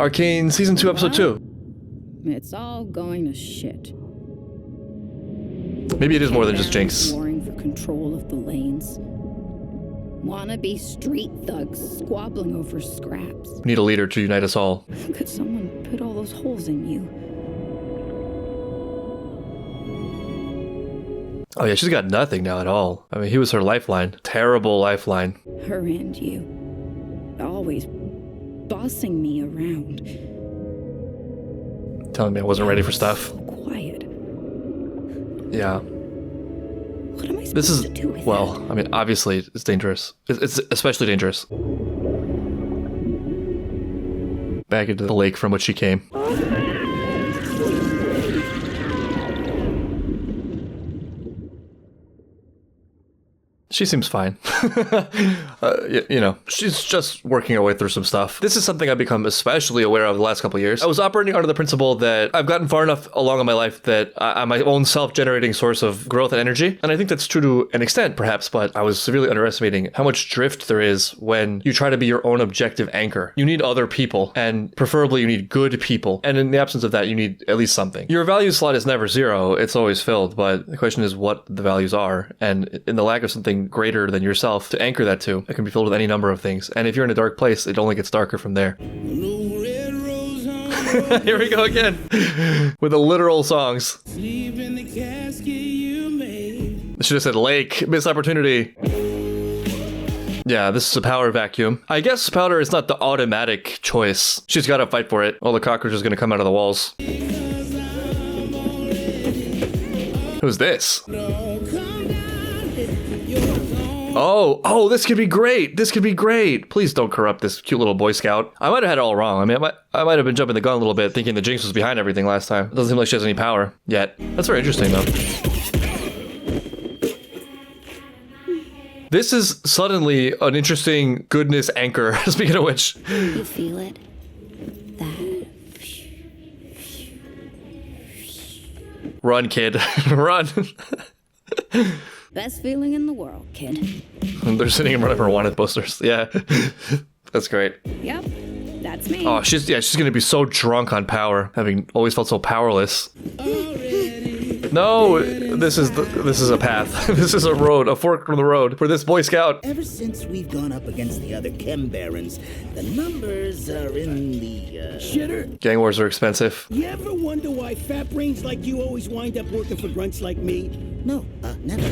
Arcane Season 2, Episode 2. It's all going to shit. Maybe it is more than just Jinx. Warring for control of the lanes. Wannabe street thugs squabbling over scraps. We need a leader to unite us all. How could someone put all those holes in you? Oh yeah, she's got nothing now at all. I mean, he was her lifeline. Terrible lifeline. Her and you. Always bossing me around. Telling me I wasn't ready for stuff. So quiet. Yeah. What am I supposed to do with well, that? I mean, obviously it's dangerous. It's especially dangerous. Back into the lake from which she came. She seems fine. You know, she's just working her way through some stuff. This is something I've become especially aware of the last couple of years. I was operating under the principle that I've gotten far enough along in my life that I'm my own self-generating source of growth and energy. And I think that's true to an extent, perhaps, but I was severely underestimating how much drift there is when you try to be your own objective anchor. You need other people, and preferably you need good people. And in the absence of that, you need at least something. Your value slot is never zero. It's always filled. But the question is what the values are. And in the lack of something greater than yourself to anchor that to, it can be filled with any number of things. And if you're in a dark place, it only gets darker from there. Here we go again with the literal songs. I should have said lake. Missed opportunity. Yeah, this is a power vacuum. I guess powder is not the automatic choice. She's got to fight for it. All the cockroaches are going to come out of the walls. Who's this? Oh, this could be great. This could be great. Please don't corrupt this cute little Boy Scout. I might have had it all wrong. I mean, I might have been jumping the gun a little bit, thinking the Jinx was behind everything last time. It doesn't seem like she has any power yet. That's very interesting, though. This is suddenly an interesting goodness anchor, speaking of which. You feel it? That. Run, kid. Run. Best feeling in the world, kid. They're sitting in front of her wanted posters. Yeah. That's great. Yep, that's me. Oh, she's gonna be so drunk on power, having always felt so powerless. No, this is a path. This is a road, a fork from the road for this Boy Scout. Ever since we've gone up against the other chembarons, the numbers are in the shitter. Gang wars are expensive. You ever wonder why fat brains like you always wind up working for grunts like me? No, never.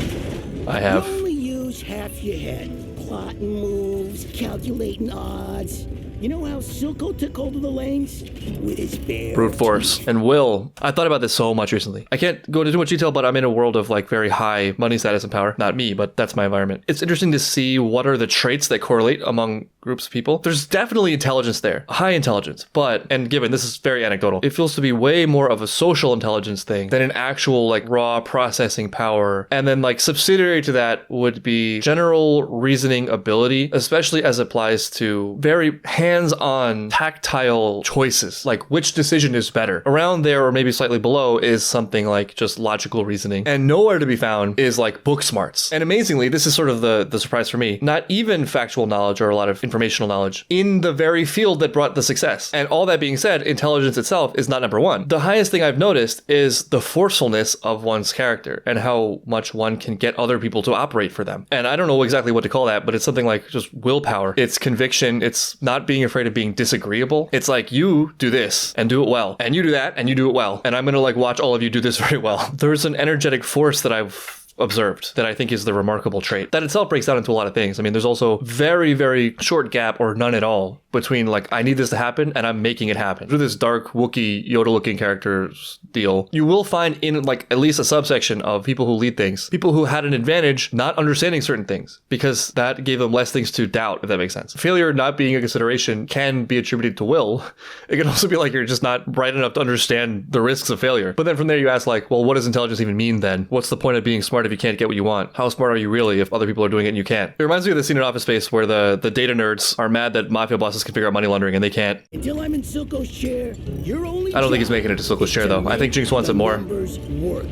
I have. You only use half your head. Plotting moves, calculating odds. You know how Silco took hold of the lanes? With his bare Brute force and will. I thought about this so much recently. I can't go into too much detail, but I'm in a world of like very high money status and power. Not me, but that's my environment. It's interesting to see what are the traits that correlate among groups of people. There's definitely intelligence there, high intelligence, but, and given this is very anecdotal, it feels to be way more of a social intelligence thing than an actual like raw processing power. And then like subsidiary to that would be general reasoning ability, especially as applies to very hands-on tactile choices, like which decision is better. Around there or maybe slightly below is something like just logical reasoning. And nowhere to be found is like book smarts. And amazingly, this is sort of the surprise for me, not even factual knowledge or a lot of informational knowledge in the very field that brought the success. And all that being said, intelligence itself is not number one. The highest thing I've noticed is the forcefulness of one's character and how much one can get other people to operate for them. And I don't know exactly what to call that, but it's something like just willpower. It's conviction. It's not being afraid of being disagreeable. It's like you do this and do it well, and you do that and you do it well. And I'm going to like watch all of you do this very well. There's an energetic force that I've observed that I think is the remarkable trait. That itself breaks down into a lot of things. I mean, there's also very, very short gap or none at all between like, I need this to happen and I'm making it happen. Through this dark Wookiee Yoda looking character's deal, you will find in like at least a subsection of people who lead things, people who had an advantage not understanding certain things because that gave them less things to doubt, if that makes sense. Failure not being a consideration can be attributed to will. It can also be like you're just not bright enough to understand the risks of failure. But then from there you ask like, well, what does intelligence even mean then? What's the point of being smart if you can't get what you want? How smart are you really if other people are doing it and you can't? It reminds me of the scene in Office Space where the data nerds are mad that mafia bosses can figure out money laundering and they can't. Until I'm in Silco's chair, you're only. I don't think he's making it to Silco's chair though. I think Jinx wants it more. Work.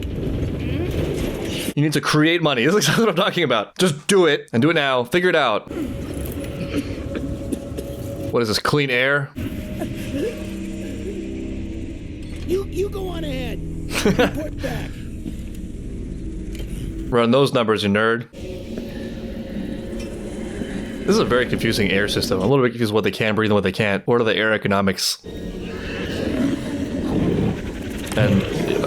You need to create money. This is exactly what I'm talking about. Just do it and do it now. Figure it out. What is this? Clean air? You go on ahead. Report back. Run those numbers, you nerd. This is a very confusing air system. I'm a little bit confused what they can breathe and what they can't. What are the air economics? And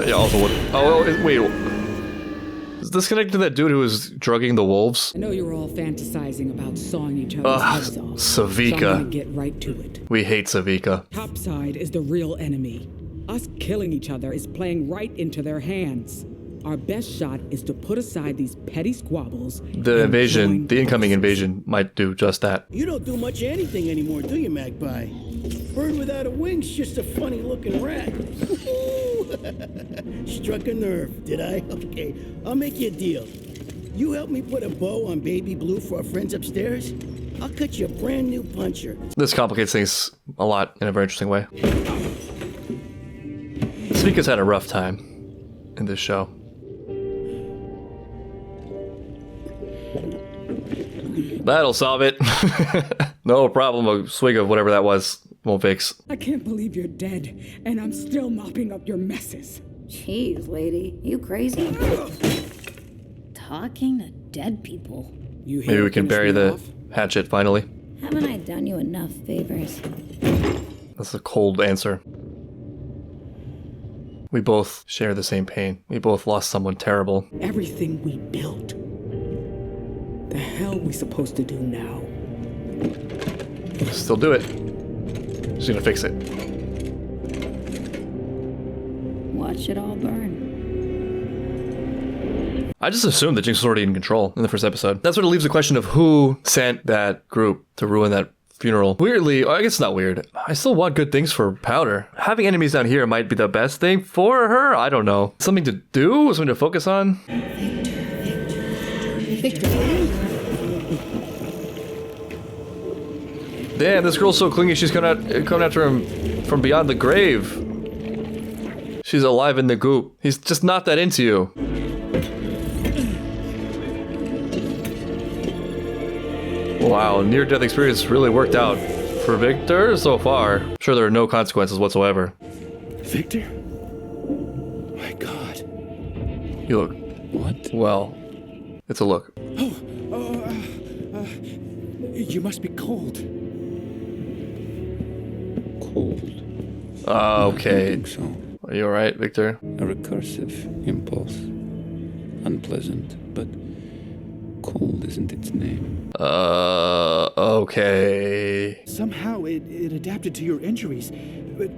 yeah, also what... Oh, wait. Is this connected to that dude who was drugging the wolves? I know you're all fantasizing about sawing each other's heads off. Savika. So I'm gonna get right to it. We hate Savika. Topside is the real enemy. Us killing each other is playing right into their hands. Our best shot is to put aside these petty squabbles. The invasion, the incoming invasion, might do just that. You don't do much of anything anymore, do you, Magpie? Bird without a wing's just a funny-looking rat. Struck a nerve, did I? Okay, I'll make you a deal. You help me put a bow on Baby Blue for our friends upstairs? I'll cut you a brand new puncher. This complicates things a lot in a very interesting way. Savika's had a rough time in this show. That'll solve it. No problem. A swig of whatever that was won't fix. I can't believe you're dead, and I'm still mopping up your messes. Jeez, lady, you crazy? Talking to dead people. You Maybe we can bury the hatchet finally. Haven't I done you enough favors? That's a cold answer. We both share the same pain. We both lost someone terrible. Everything we built. The hell we supposed to do now? Still do it. She's gonna fix it. Watch it all burn. I just assumed that Jinx was already in control in the first episode. That sort of leaves the question of who sent that group to ruin that funeral. Weirdly, I guess it's not weird. I still want good things for Powder. Having enemies down here might be the best thing for her. I don't know. Something to do? Something to focus on? Damn, this girl's so clingy. She's coming after him from beyond the grave. She's alive in the goop. He's just not that into you. Wow, near-death experience really worked out for Victor so far. I'm sure there are no consequences whatsoever. Victor? My God. You look... What? Well, it's a look. You must be cold. Cold? Okay. I don't think so. Are you alright, Victor? A recursive impulse. Unpleasant, but cold isn't its name. Okay. Somehow it adapted to your injuries,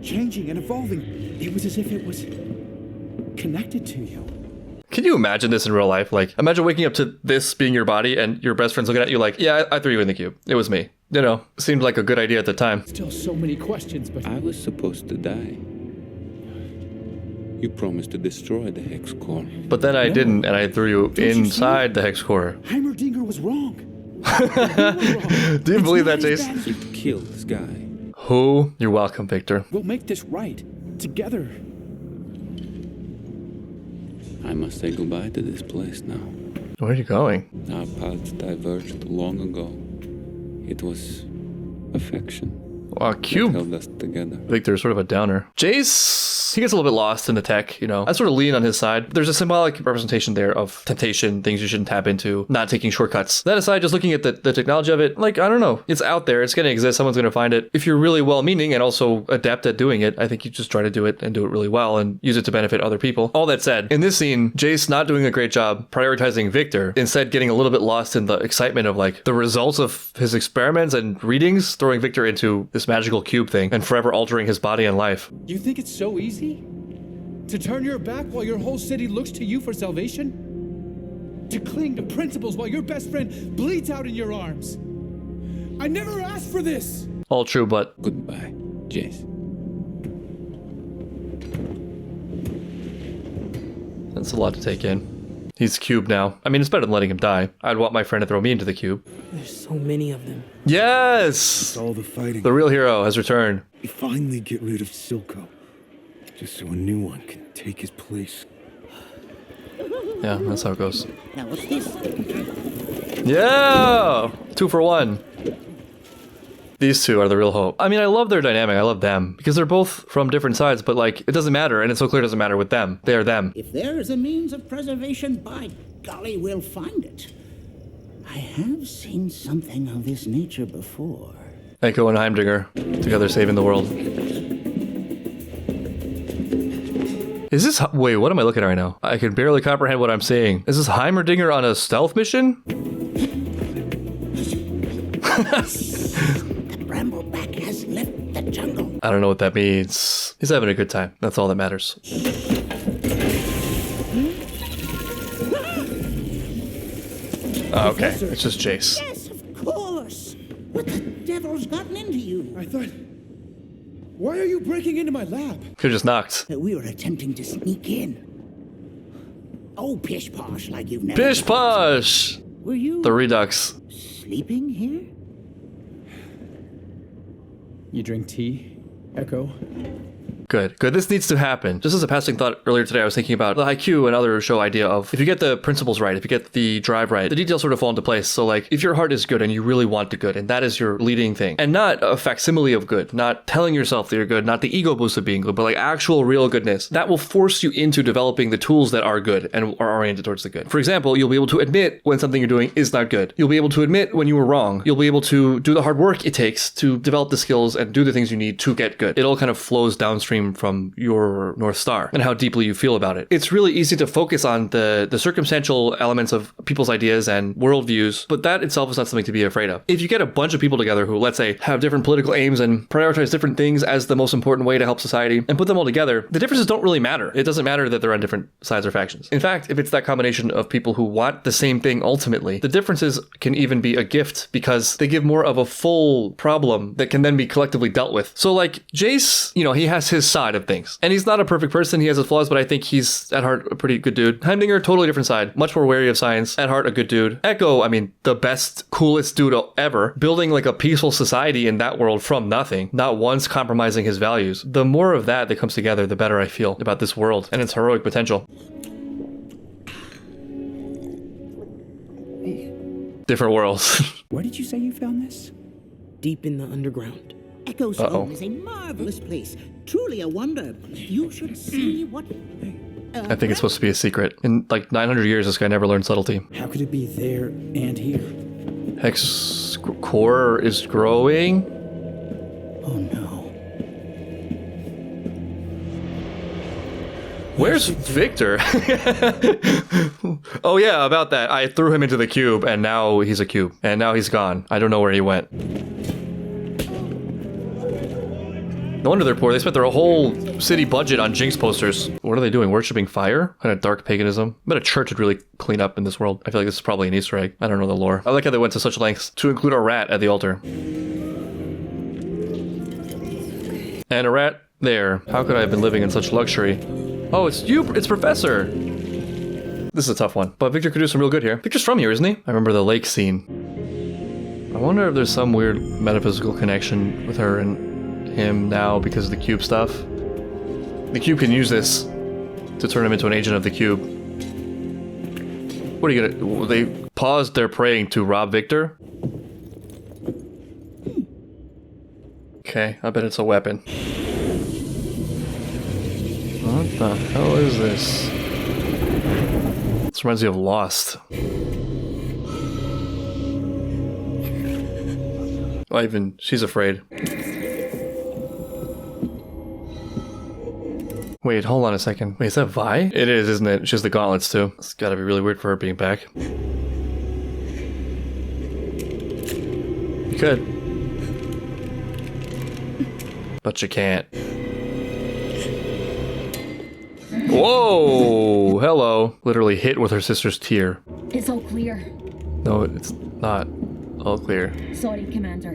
changing and evolving. It was as if it was connected to you. Can you imagine this in real life? Like, imagine waking up to this being your body and your best friend's looking at you like, yeah, I threw you in the cube. It was me. You know, seemed like a good idea at the time. Still so many questions, but I was supposed to die. You promised to destroy the hex core. But then I didn't, and I threw you Don't you inside the hex core. Heimerdinger was wrong. Do you believe that, Jace? You killed this guy. Who? You're welcome, Victor. We'll make this right together. I must say goodbye to this place now. Where are you going? Our paths diverged long ago. It was affection Wow, that Cube. held us together. Victor's sort of a downer. Jace, he gets a little bit lost in the tech, you know. I sort of lean on his side. There's a symbolic representation there of temptation, things you shouldn't tap into, not taking shortcuts. That aside, just looking at the technology of it, like, I don't know. It's out there. It's going to exist. Someone's going to find it. If you're really well-meaning and also adept at doing it, I think you just try to do it and do it really well and use it to benefit other people. All that said, in this scene, Jace not doing a great job prioritizing Victor, instead getting a little bit lost in the excitement of, like, the results of his experiments and readings, throwing Victor into this magical cube thing and forever altering his body and life. You think it's so easy? To turn your back while your whole city looks to you for salvation? To cling to principles while your best friend bleeds out in your arms? I never asked for this! All true, but Goodbye, Jace. that's a lot to take in. He's cube now. I mean, it's better than letting him die. I'd want my friend to throw me into the cube. There's so many of them. Yes! All the fighting. The real hero has returned. We finally get rid of Silco, just so a new one can take his place. Yeah, that's how it goes. Now what's this? Yeah! 2 for 1. These two are the real hope. I mean, I love their dynamic. I love them because they're both from different sides, but like, it doesn't matter. And it's so clear it doesn't matter with them. They are them. If there is a means of preservation, by golly, we'll find it. I have seen something of this nature before. Echo and Heimdallr together saving the world. Is this... Wait, what am I looking at right now? I can barely comprehend what I'm seeing. Is this Heimerdinger on a stealth mission? The brambleback has left the jungle. I don't know what that means. He's having a good time. That's all that matters. Oh, okay, it's just Jace. Yes, of course. What the devil's gotten into you? I thought... Why are you breaking into my lab? Could've just knocked. We were attempting to sneak in. Oh, pish-posh, like you've never... Pish-posh! Were you... The Redux. sleeping here? You drink tea, Echo? Good. This needs to happen. Just as a passing thought earlier today, I was thinking about the IQ and other show idea of if you get the principles right, if you get the drive right, the details sort of fall into place. So like if your heart is good and you really want the good and that is your leading thing and not a facsimile of good, not telling yourself that you're good, not the ego boost of being good, but like actual real goodness, that will force you into developing the tools that are good and are oriented towards the good. For example, you'll be able to admit when something you're doing is not good. You'll be able to admit when you were wrong. You'll be able to do the hard work it takes to develop the skills and do the things you need to get good. It all kind of flows downstream from your North Star and how deeply you feel about it. It's really easy to focus on the circumstantial elements of people's ideas and worldviews, but that itself is not something to be afraid of. If you get a bunch of people together who, let's say, have different political aims and prioritize different things as the most important way to help society and put them all together, the differences don't really matter. It doesn't matter that they're on different sides or factions. In fact, if it's that combination of people who want the same thing ultimately, the differences can even be a gift because they give more of a full problem that can then be collectively dealt with. So like Jace, you know, he has his side of things. And he's not a perfect person. He has his flaws, but I think he's at heart a pretty good dude. Heimdallr, totally different side. Much more wary of science. At heart, a good dude. Echo, I mean, the best, coolest dude ever. Building like a peaceful society in that world from nothing. Not once compromising his values. The more of that comes together, the better I feel about this world and its heroic potential. Different worlds. Where did you say you found this? Deep in the underground. Echo's home is a marvelous place. Truly a wonder. You should see what... I think it's supposed to be a secret. In like 900 years, this guy never learned subtlety. How could it be there and here? Hex core is growing. Oh no. Where's Victor? Oh yeah, about that. I threw him into the cube and now he's a cube. And now he's gone. I don't know where he went. No wonder they're poor. They spent their whole city budget on Jinx posters. What are they doing? Worshipping fire? Kind of dark paganism. I bet a church would really clean up in this world. I feel like this is probably an Easter egg. I don't know the lore. I like how they went to such lengths to include a rat at the altar. And a rat there. How could I have been living in such luxury? Oh, it's you. It's Professor. This is a tough one. But Victor could do some real good here. Victor's from here, isn't he? I remember the lake scene. I wonder if there's some weird metaphysical connection with her and him now because of the cube stuff. The cube can use this to turn him into an agent of the cube. What are you gonna... They paused their praying to rob Victor? Okay, I bet it's a weapon. What the hell is this? This reminds me of Lost. Oh, even she's afraid. Wait, hold on a second. Wait, is that Vi? It is, isn't it? She has the gauntlets too. It's gotta be really weird for her being back. You could. But you can't. Whoa! Hello. Literally hit with her sister's tear. It's all clear. No, it's not all clear. Sorry, Commander.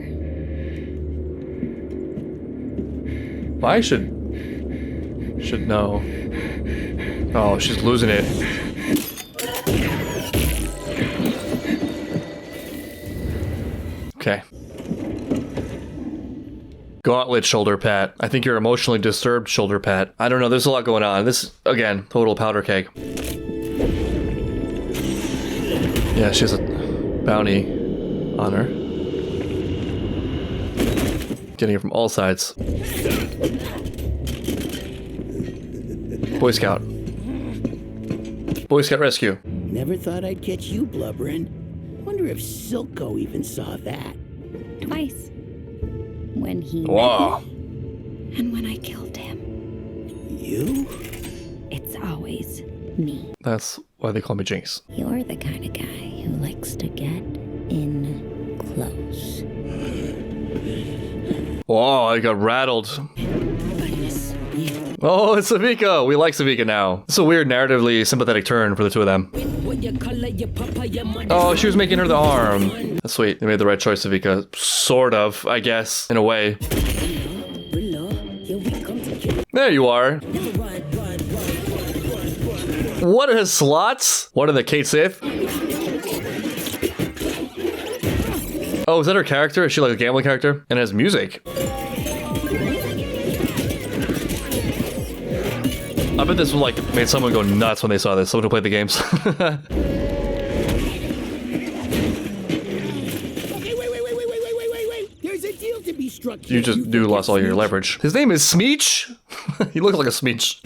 I should know. Oh, she's losing it. Okay. Gauntlet shoulder pat. I think you're emotionally disturbed shoulder pat. I don't know, there's a lot going on. This, again, total powder keg. Yeah, she has a bounty on her. Getting it from all sides. Boy Scout. Boy Scout rescue. Never thought I'd catch you blubbering. Wonder if Silco even saw that. Twice. When he Wow. met me, and when I killed him. You? It's always me. That's why they call me Jinx. You're the kind of guy who likes to get in close. Whoa, I got rattled. Oh, it's Savika. We like Savika now. It's a weird narratively sympathetic turn for the two of them. Oh, she was making her the arm. That's sweet. They made the right choice, Savika. Sort of, I guess, in a way. There you are. What are his slots? What are the Kate Sith? Oh, is that her character? Is she like a gambling character? And it has music. I bet this one like made someone go nuts when they saw this. Someone who played the games. Okay, wait. There's a deal to be struck here. You just lost all your leverage. His name is Smeech? He looks like a Smeech.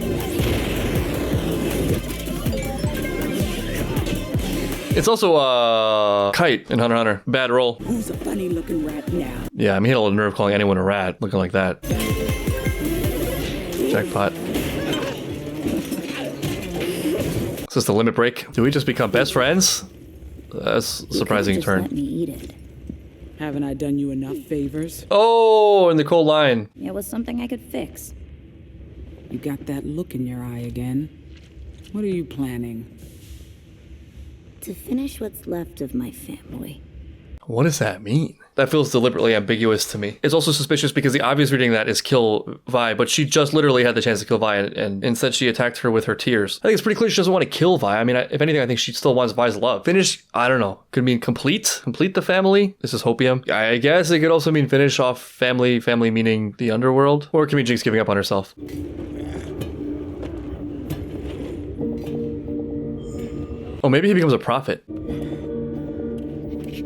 It's also Kite in Hunter x Hunter. Bad roll. Who's a funny looking rat now? Yeah, I mean, he had a little nerve calling anyone a rat looking like that. Jackpot. Is this the limit break? Do we just become best friends? That's a surprising Just turn. let me eat it. Haven't I done you enough favors? Oh, in the cold line. It was something I could fix. You got that look in your eye again. What are you planning? To finish what's left of my family. What does that mean? That feels deliberately ambiguous to me. It's also suspicious because the obvious reading of that is kill Vi, but she just literally had the chance to kill Vi, and instead she attacked her with her tears. I think it's pretty clear she doesn't want to kill Vi. I mean, if anything, I think she still wants Vi's love. Finish, I don't know. Could mean complete the family. This is hopium. I guess it could also mean finish off family meaning the underworld. Or it could mean Jinx giving up on herself. Oh, maybe he becomes a prophet.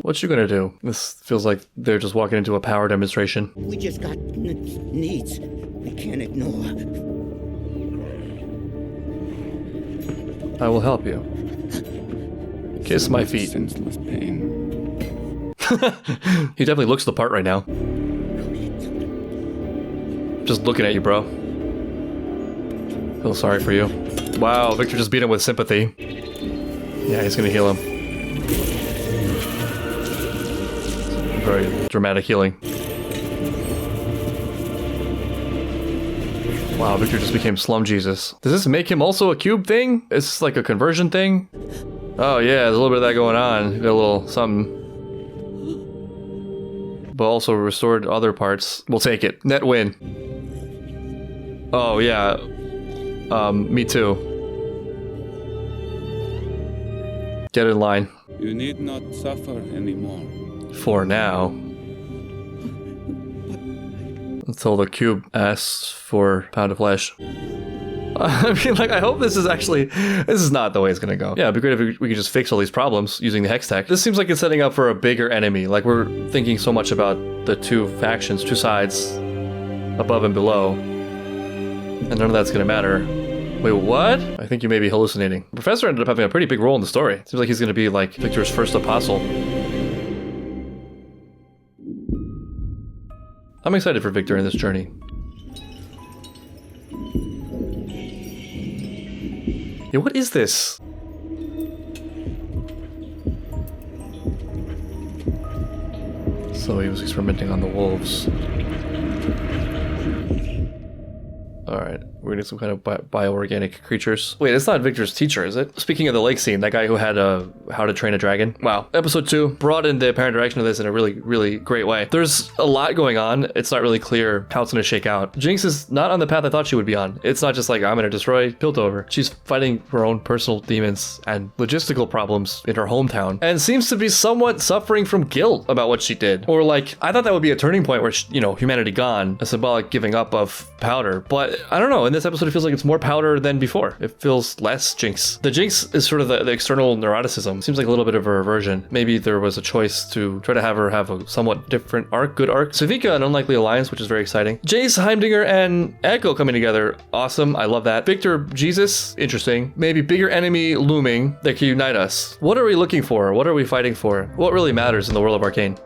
What you gonna do? This feels like they're just walking into a power demonstration. We just got needs we can't ignore. I will help you. Kiss my feet. Senseless pain. He definitely looks the part right now. Just looking at you, bro. Feel sorry for you. Wow, Victor just beat him with sympathy. Yeah, he's gonna heal him. Very dramatic healing. Wow, Victor just became Slum Jesus. Does this make him also a cube thing? Is this like a conversion thing? Oh yeah, there's a little bit of that going on. Got a little something. But also restored other parts. We'll take it. Net win. Oh yeah. Me too. Get in line. You need not suffer anymore. For now. Until the cube asks for a pound of flesh. I mean, like, I hope this is not the way it's gonna go. Yeah, it'd be great if we could just fix all these problems using the hex tech. This seems like it's setting up for a bigger enemy. Like, we're thinking so much about the two factions, two sides, above and below. And none of that's gonna matter. Wait, what? I think you may be hallucinating. The professor ended up having a pretty big role in the story. Seems like he's gonna be, like, Victor's first apostle. I'm excited for Victor in this journey. Yeah, what is this? So he was experimenting on the wolves. Alright, we're gonna get some kind of bioorganic creatures. Wait, it's not Victor's teacher, is it? Speaking of the lake scene, that guy who had How to Train a Dragon. Wow. Episode 2 brought in the apparent direction of this in a really, really great way. There's a lot going on. It's not really clear how it's gonna shake out. Jinx is not on the path I thought she would be on. It's not just like, I'm gonna destroy Piltover. She's fighting her own personal demons and logistical problems in her hometown, and seems to be somewhat suffering from guilt about what she did. Or like, I thought that would be a turning point where, humanity gone, a symbolic giving up of powder, but I don't know. In this episode, it feels like it's more powder than before. It feels less Jinx. The Jinx is sort of the external neuroticism. Seems like a little bit of a reversion. Maybe there was a choice to try to have her have a somewhat different arc, good arc. Savika, an unlikely alliance, which is very exciting. Jace, Heimdinger, and Echo coming together. Awesome. I love that. Victor, Jesus, interesting. Maybe bigger enemy looming that can unite us. What are we looking for? What are we fighting for? What really matters in the world of Arcane?